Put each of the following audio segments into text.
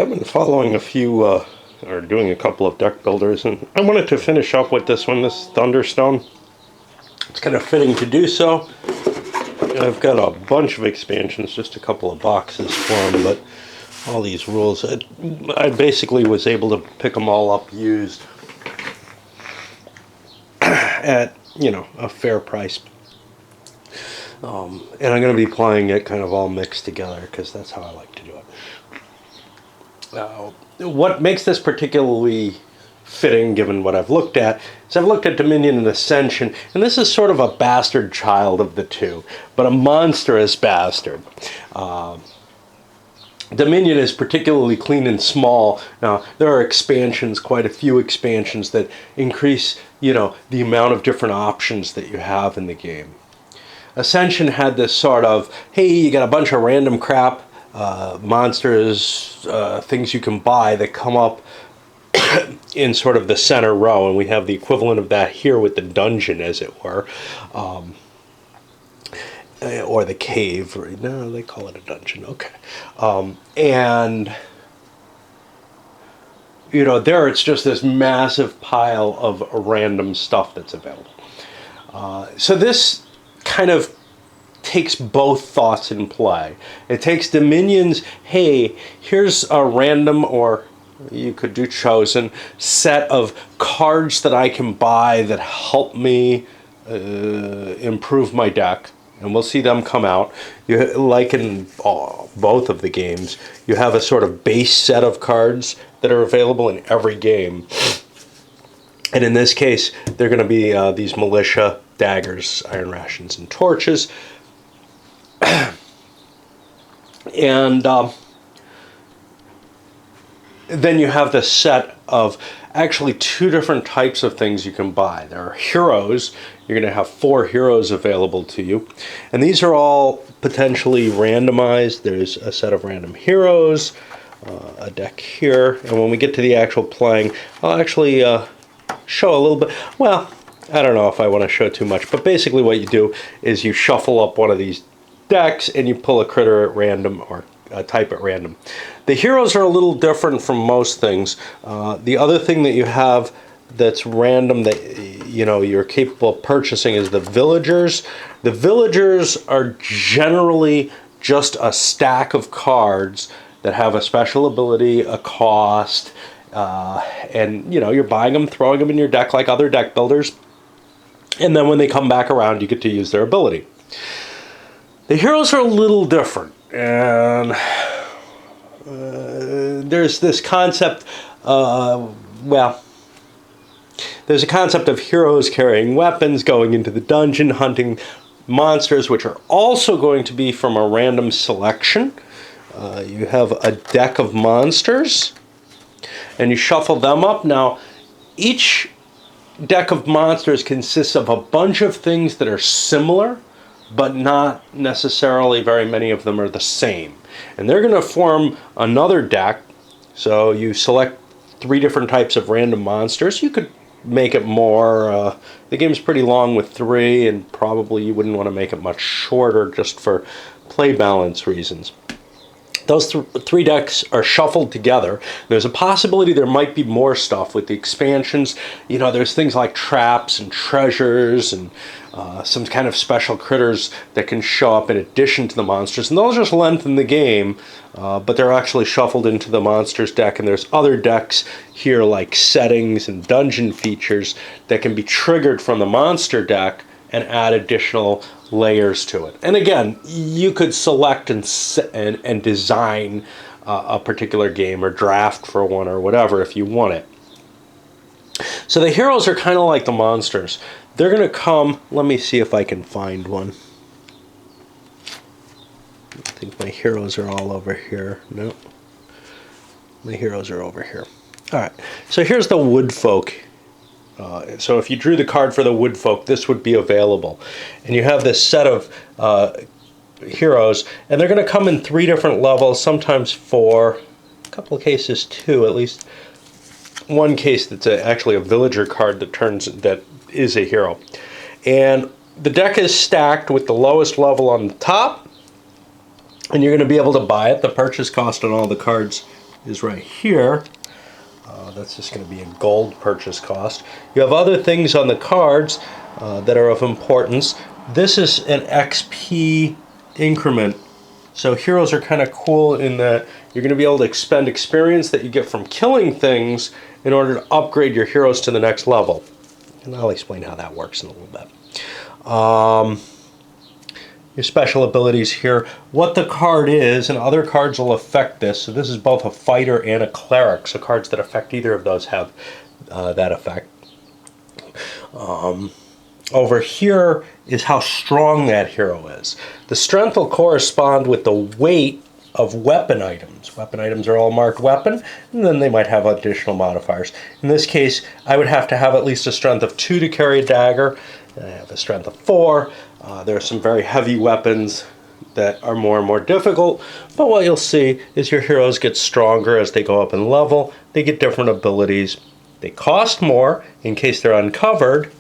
I've been following a few, or doing a couple of deck builders, and I wanted to finish up with this one, this Thunderstone. It's kind of fitting to do so. I've got a bunch of expansions, just a couple of boxes for them, but all these rules, I basically was able to pick them all up used at, a fair price. And I'm going to be playing it kind of all mixed together because that's how I like to do it. What makes this particularly fitting, given what I've looked at, is I've looked at Dominion and Ascension, and this is sort of a bastard child of the two, but a monstrous bastard. Dominion is particularly clean and small. Now, there are expansions, quite a few expansions, that increase, the amount of different options that you have in the game. Ascension had this sort of, hey, you got a bunch of random crap, monsters, things you can buy that come up in sort of the center row, and we have the equivalent of that here with the dungeon, as it were, or the cave. No, they call it a dungeon. Okay, and there it's just this massive pile of random stuff that's available. So this kind of takes both thoughts in play. It takes Dominion's, hey, here's a random, or you could do chosen, set of cards that I can buy that help improve my deck. And we'll see them come out. Like in both of the games, you have a sort of base set of cards that are available in every game. And in this case, they're going to be these militia, daggers, iron rations, and torches. And then you have this set of actually two different types of things you can buy. There are heroes. You're going to have 4 heroes available to you. And these are all potentially randomized. There's a set of random heroes, a deck here. And when we get to the actual playing, I'll actually show a little bit. Well, I don't know if I want to show too much, but basically what you do is you shuffle up one of these decks and you pull a critter at random, or a type at random. The heroes are a little different from most things. The other thing that you have that's random that you're capable of purchasing is the villagers. The villagers are generally just a stack of cards that have a special ability, a cost, and you're buying them, throwing them in your deck like other deck builders, and then when they come back around, you get to use their ability. The heroes are a little different, and there's this concept, there's a concept of heroes carrying weapons, going into the dungeon, hunting monsters, which are also going to be from a random selection. You have a deck of monsters, and you shuffle them up. Now, each deck of monsters consists of a bunch of things that are similar, but not necessarily very many of them are the same. And they're going to form another deck. So you select 3 different types of random monsters. You could make it more. The game's pretty long with 3, and probably you wouldn't want to make it much shorter just for play balance reasons. Those 3 decks are shuffled together. There's a possibility there might be more stuff with the expansions. There's things like traps and treasures and some kind of special critters that can show up in addition to the monsters. And those just lengthen the game, but they're actually shuffled into the monsters deck. And there's other decks here like settings and dungeon features that can be triggered from the monster deck and add additional layers to it. And again, you could select and design a particular game or draft for one or whatever if you want it. So the heroes are kind of like the monsters. They're going to come, let me see if I can find one. I think my heroes are all over here. No, my heroes are over here. All right, so here's the wood folk. So if you drew the card for the wood folk, this would be available. And you have this set of heroes, and they're going to come in 3 different levels, sometimes 4, a couple of cases 2, at least one case that's actually a villager card that is a hero. And the deck is stacked with the lowest level on the top, and you're going to be able to buy it. The purchase cost on all the cards is right here. That's just going to be a gold purchase cost. You have other things on the cards that are of importance. This is an XP increment. So heroes are kind of cool in that you're going to be able to expend experience that you get from killing things in order to upgrade your heroes to the next level. And I'll explain how that works in a little bit. Your special abilities here, what the card is, and other cards will affect this. So this is both a fighter and a cleric, so cards that affect either of those have that effect. Over here is how strong that hero is. The strength will correspond with the weight of weapon items. Weapon items are all marked weapon, and then they might have additional modifiers. In this case, I would have to have at least a strength of 2 to carry a dagger. I have a strength of 4. There are some very heavy weapons that are more and more difficult, but what you'll see is your heroes get stronger as they go up in level. They get different abilities. They cost more in case they're uncovered,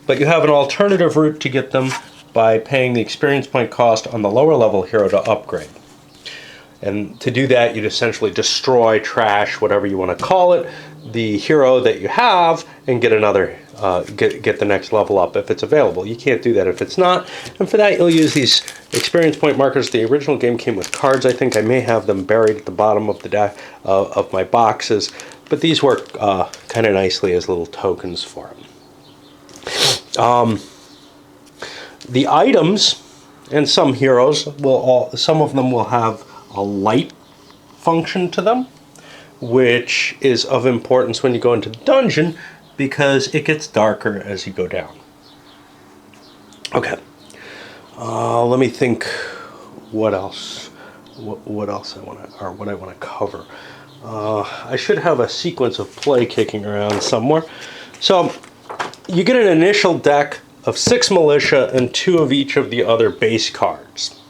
but you have an alternative route to get them by paying the experience point cost on the lower level hero to upgrade. And to do that, you'd essentially destroy, trash, whatever you want to call it, the hero that you have, and get another, get the next level up if it's available. You can't do that if it's not, and for that you'll use these experience point markers. The original game came with cards. I think I may have them buried at the bottom of the deck of my boxes, but these work kind of nicely as little tokens for them. The items, and some heroes some of them will have a light function to them, which is of importance when you go into the dungeon because it gets darker as you go down. Okay, let me think what else. What else I want to cover. I should have a sequence of play kicking around somewhere. So you get an initial deck of 6 militia and 2 of each of the other base cards.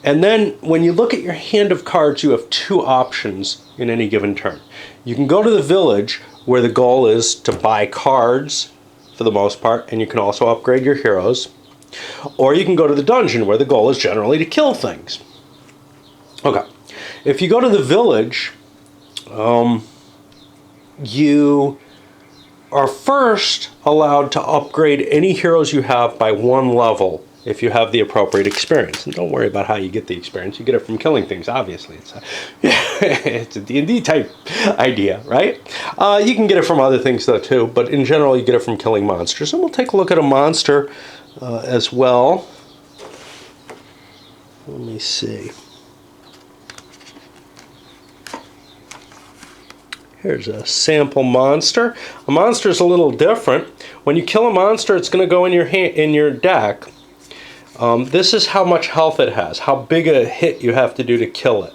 And then when you look at your hand of cards, you have 2 options in any given turn. You can go to the village, where the goal is to buy cards for the most part, and you can also upgrade your heroes. Or you can go to the dungeon, where the goal is generally to kill things. Okay, if you go to the village, you are first allowed to upgrade any heroes you have by 1 level if you have the appropriate experience. And don't worry about how you get the experience. You get it from killing things, obviously. It's a D&D type idea, right? You can get it from other things, though, too. But in general, you get it from killing monsters. And we'll take a look at a monster as well. Let me see. Here's a sample monster. A monster is a little different. When you kill a monster, it's going to go in your deck. This is how much health it has, how big a hit you have to do to kill it.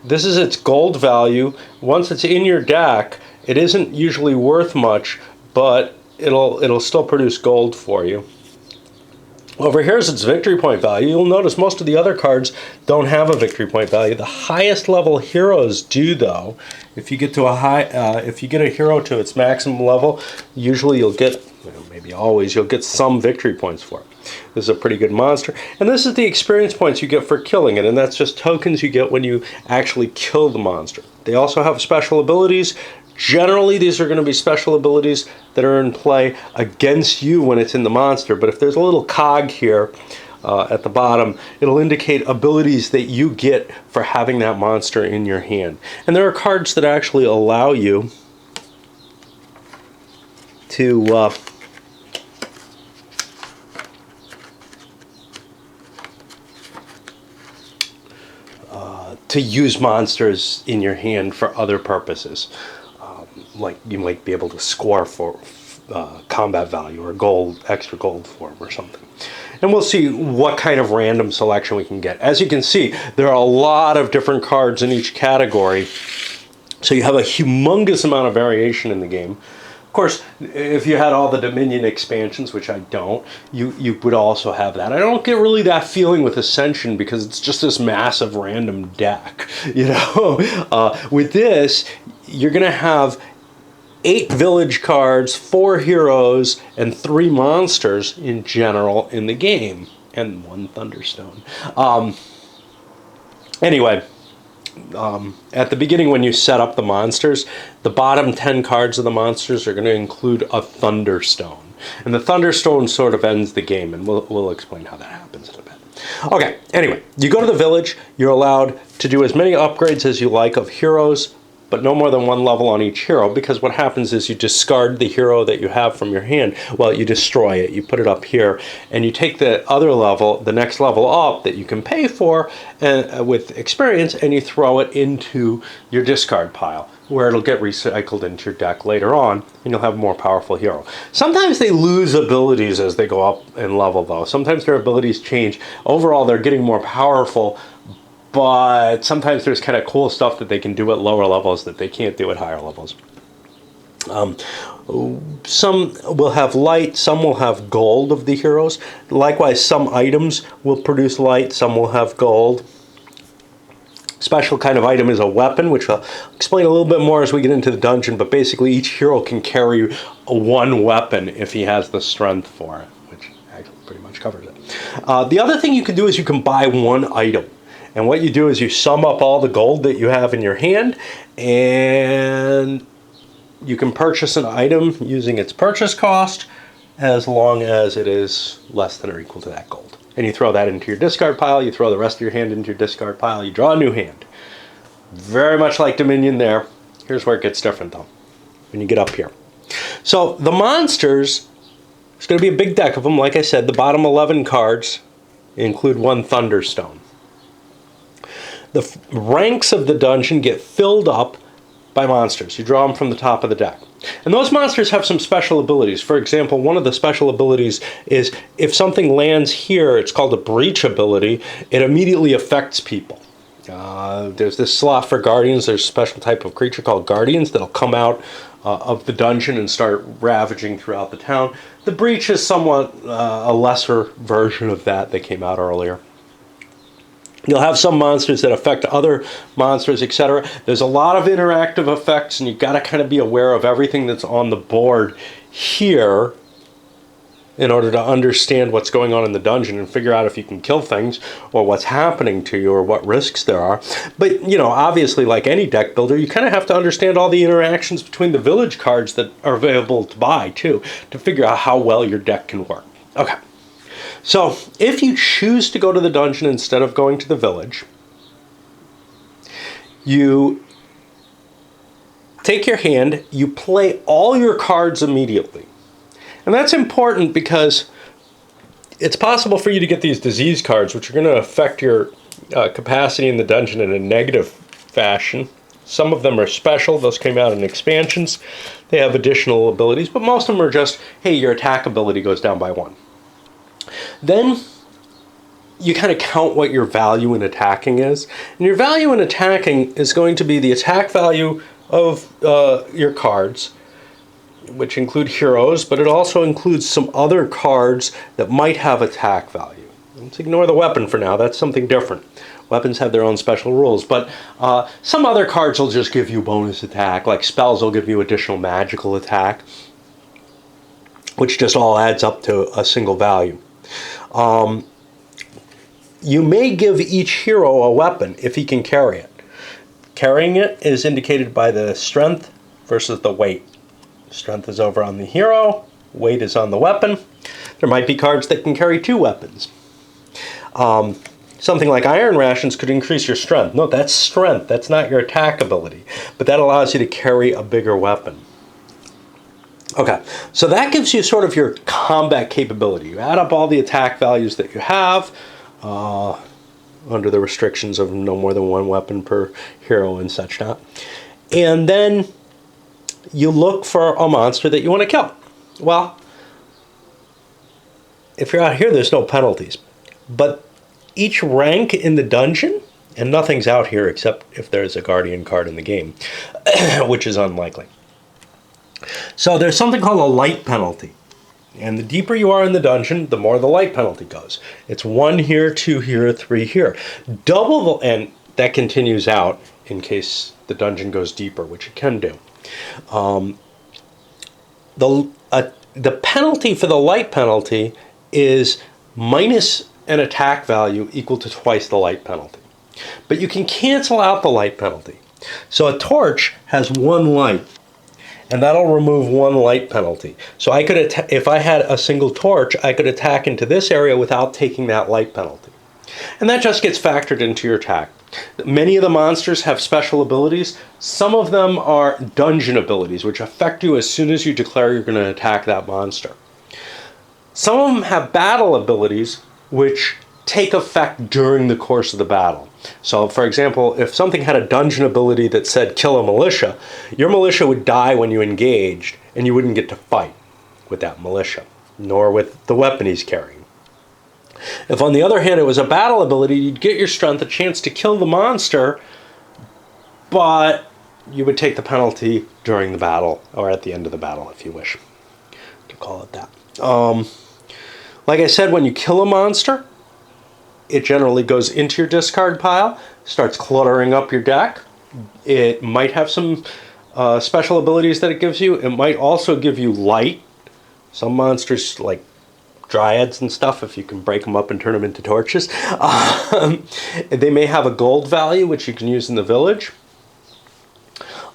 This is its gold value. Once it's in your deck, it isn't usually worth much, but it'll still produce gold for you. Over here is its victory point value. You'll notice most of the other cards don't have a victory point value. The highest level heroes do, though. If you get to if you get a hero to its maximum level, usually you'll get, maybe always, you'll get some victory points for it. This is a pretty good monster. And this is the experience points you get for killing it, and that's just tokens you get when you actually kill the monster. They also have special abilities. Generally, these are going to be special abilities that are in play against you when it's in the monster, but if there's a little cog here at the bottom, it'll indicate abilities that you get for having that monster in your hand. And there are cards that actually allow you to use monsters in your hand for other purposes. Like you might be able to score for combat value or extra gold for them or something. And we'll see what kind of random selection we can get. As you can see, there are a lot of different cards in each category, so you have a humongous amount of variation in the game. Of course, if you had all the Dominion expansions, which I don't, you would also have that. I don't get really that feeling with Ascension because it's just this massive random deck. With this, you're going to have 8 village cards, 4 heroes, and 3 monsters in general in the game, and 1 Thunderstone. Anyway, at the beginning when you set up the monsters, the bottom 10 cards of the monsters are going to include a Thunderstone. And the Thunderstone sort of ends the game, and we'll explain how that happens in a bit. Okay, anyway, you go to the village, you're allowed to do as many upgrades as you like of heroes, but no more than one level on each hero, because what happens is you discard the hero that you have from your hand. Well, you destroy it, you put it up here, and you take the other level, the next level up that you can pay for with experience, and you throw it into your discard pile, where it'll get recycled into your deck later on, and you'll have a more powerful hero. Sometimes they lose abilities as they go up in level, though. Sometimes their abilities change. Overall, they're getting more powerful, but sometimes there's kind of cool stuff that they can do at lower levels that they can't do at higher levels. Some will have light, some will have gold of the heroes. Likewise, some items will produce light, some will have gold. Special kind of item is a weapon, which I'll explain a little bit more as we get into the dungeon, but basically each hero can carry one weapon if he has the strength for it, which actually pretty much covers it. The other thing you can do is you can buy one item. And what you do is you sum up all the gold that you have in your hand, and you can purchase an item using its purchase cost as long as it is less than or equal to that gold. And you throw that into your discard pile, you throw the rest of your hand into your discard pile, you draw a new hand. Very much like Dominion there. Here's where it gets different though, when you get up here. So the monsters, there's going to be a big deck of them. Like I said, the bottom 11 cards include one Thunderstone. The ranks of the dungeon get filled up by monsters. You draw them from the top of the deck. And those monsters have some special abilities. For example, one of the special abilities is if something lands here, it's called a breach ability, it immediately affects people. There's this slot for guardians. There's a special type of creature called guardians that'll come out of the dungeon and start ravaging throughout the town. The breach is somewhat a lesser version of that came out earlier. You'll have some monsters that affect other monsters, etc. There's a lot of interactive effects, and you've got to kind of be aware of everything that's on the board here in order to understand what's going on in the dungeon and figure out if you can kill things or what's happening to you or what risks there are. But, you know, obviously, like any deck builder, you kind of have to understand all the interactions between the village cards that are available to buy, too, to figure out how well your deck can work. Okay. So, if you choose to go to the dungeon instead of going to the village, you take your hand, you play all your cards immediately. And that's important because it's possible for you to get these disease cards, which are going to affect your capacity in the dungeon in a negative fashion. Some of them are special. Those came out in expansions. They have additional abilities, but most of them are just, hey, your attack ability goes down by 1. Then you kind of count what your value in attacking is. And your value in attacking is going to be the attack value of your cards, which include heroes, but it also includes some other cards that might have attack value. Let's ignore the weapon for now. That's something different. Weapons have their own special rules, but some other cards will just give you bonus attack, like spells will give you additional magical attack, which just all adds up to a single value. You may give each hero a weapon if he can carry it. Carrying it is indicated by the strength versus the weight. Strength is over on the hero, weight is on the weapon. There might be cards that can carry 2 weapons. Something like Iron Rations could increase your strength. No, that's strength, that's not your attack ability. But that allows you to carry a bigger weapon. Okay, so that gives you sort of your combat capability. You add up all the attack values that you have under the restrictions of no more than 1 weapon per hero and such not. And then you look for a monster that you want to kill. Well, if you're out here, there's no penalties. But each rank in the dungeon, and nothing's out here except if there's a Guardian card in the game, which is unlikely. So there's something called a light penalty. And the deeper you are in the dungeon, the more the light penalty goes. It's 1 here, 2 here, 3 here. Double the, and that continues out in case the dungeon goes deeper, which it can do. The penalty for the light penalty is minus an attack value equal to twice the light penalty. But you can cancel out the light penalty. So a torch has one light, and that'll remove one light penalty. So I could, if I had a single torch, I could attack into this area without taking that light penalty. And that just gets factored into your attack. Many of the monsters have special abilities. Some of them are dungeon abilities, which affect you as soon as you declare you're going to attack that monster. Some of them have battle abilities, which take effect during the course of the battle. So, for example, if something had a dungeon ability that said kill a militia, your militia would die when you engaged, and you wouldn't get to fight with that militia, nor with the weapon he's carrying. If, on the other hand, it was a battle ability, you'd get your strength a chance to kill the monster, but you would take the penalty during the battle, or at the end of the battle, if you wish to call it that. Like I said, when you kill a monster, it generally goes into your discard pile, starts cluttering up your deck. It might have some special abilities that it gives you. It might also give you light. Some monsters, like dryads and stuff, if you can break them up and turn them into torches. They may have a gold value, which you can use in the village.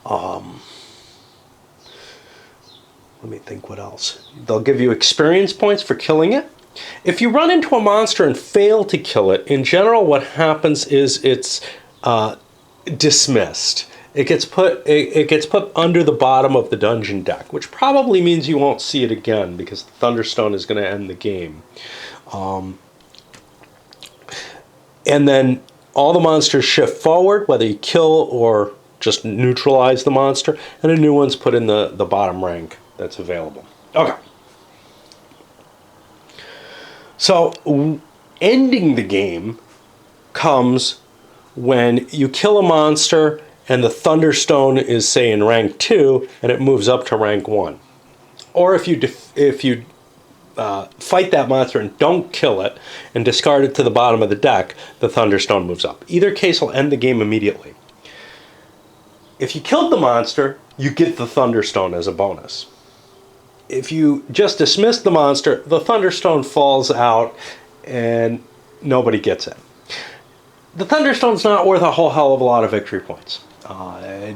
Let me think what else. They'll give you experience points for killing it. If you run into a monster and fail to kill it, in general what happens is it's dismissed. It gets put under the bottom of the dungeon deck, which probably means you won't see it again because the Thunderstone is going to end the game. And then all the monsters shift forward, whether you kill or just neutralize the monster, and a new one's put in the bottom rank that's available. Okay. So, ending the game comes when you kill a monster and the Thunderstone is, say, in rank 2, and it moves up to rank 1. Or if you fight that monster and don't kill it and discard it to the bottom of the deck, the Thunderstone moves up. Either case will end the game immediately. If you killed the monster, you get the Thunderstone as a bonus. If you just dismiss the monster, the Thunderstone falls out and nobody gets it. The Thunderstone's not worth a whole hell of a lot of victory points.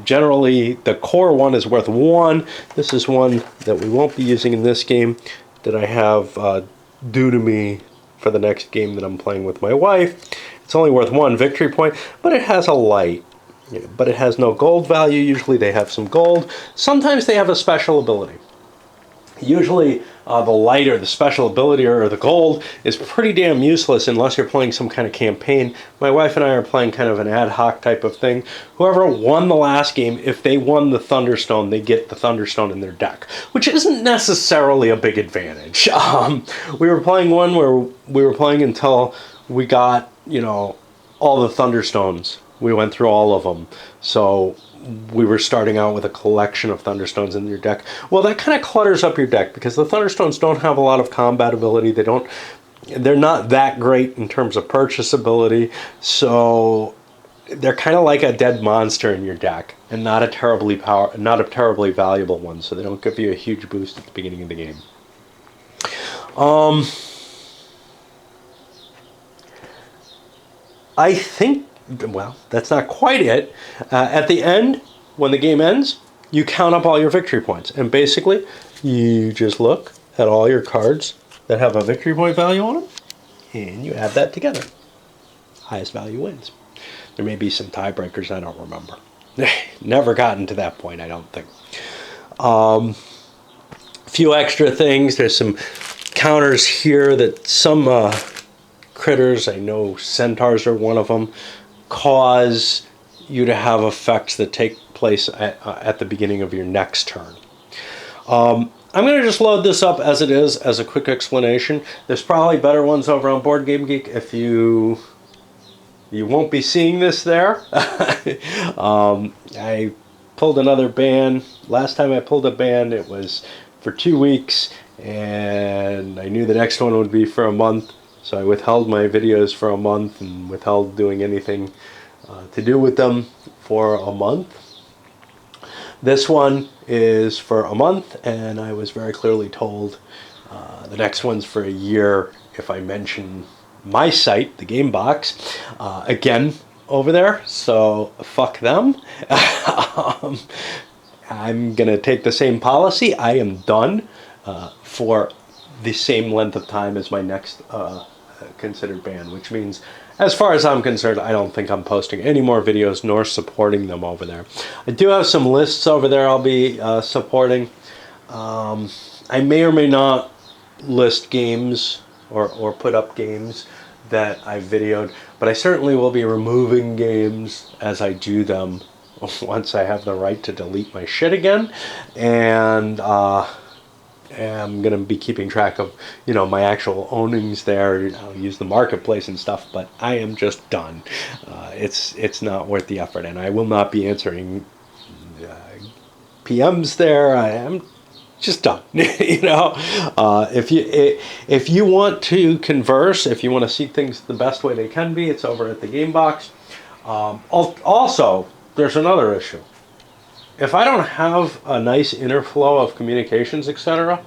Generally, the core one is worth 1. This is one that we won't be using in this game that I have due to me for the next game that I'm playing with my wife. It's only worth 1 victory point, but it has a light. But it has no gold value. Usually they have some gold. Sometimes they have a special ability. Usually the light or the special ability or the gold is pretty damn useless unless you're playing some kind of campaign. My wife and I are playing kind of an ad hoc type of thing. Whoever won the last game, if they won the Thunderstone, they get the Thunderstone in their deck, which isn't necessarily a big advantage. We were playing one where we were playing until we got, all the Thunderstones. We went through all of them. So we were starting out with a collection of Thunderstones in your deck. Well, that kind of clutters up your deck because the Thunderstones don't have a lot of combat ability. They're not that great in terms of purchasability. So they're kind of like a dead monster in your deck and not a terribly valuable one. So they don't give you a huge boost at the beginning of the game. I think, well, that's not quite it. At the end, when the game ends, you count up all your victory points. And basically, you just look at all your cards that have a victory point value on them, and you add that together. Highest value wins. There may be some tiebreakers, I don't remember. Never gotten to that point, I don't think. A few extra things. There's some counters here that some critters, I know centaurs are one of them, cause you to have effects that take place at the beginning of your next turn. I'm going to just load this up as it is, as a quick explanation. There's probably better ones over on Board Game Geek. If you won't be seeing this there. I pulled another ban. Last time I pulled a ban, it was for 2 weeks, and I knew the next one would be for a month. So I withheld my videos for a month and withheld doing anything to do with them for a month. This one is for a month, and I was very clearly told the next one's for a year if I mention my site, the Game Box. Again, over there, so fuck them. um, I'm going to take the same policy. I am done for the same length of time as my next considered ban, which means, as far as I'm concerned, I don't think I'm posting any more videos nor supporting them over there. I do have some lists over there I'll be supporting. I may or may not list games or put up games that I've videoed, but I certainly will be removing games as I do them once I have the right to delete my shit again. And I'm going to be keeping track of, my actual ownings there. I'll use the marketplace and stuff, but I am just done. It's not worth the effort, and I will not be answering PMs there. I am just done. If you want to converse, if you want to see things the best way they can be, it's over at the Game Box. Also, there's another issue. If I don't have a nice interflow of communications, etc.,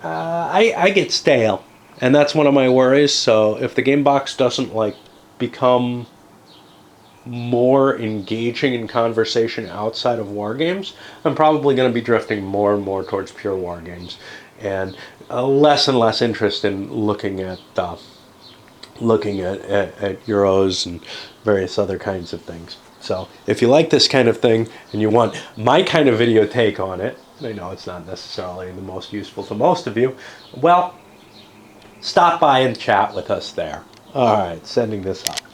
I get stale, and that's one of my worries. So if the Game Box doesn't become more engaging in conversation outside of war games, I'm probably going to be drifting more and more towards pure war games, and less and less interest in looking at Euros and various other kinds of things. So if you like this kind of thing and you want my kind of video take on it, I know it's not necessarily the most useful to most of you, well, stop by and chat with us there. All right, sending this up.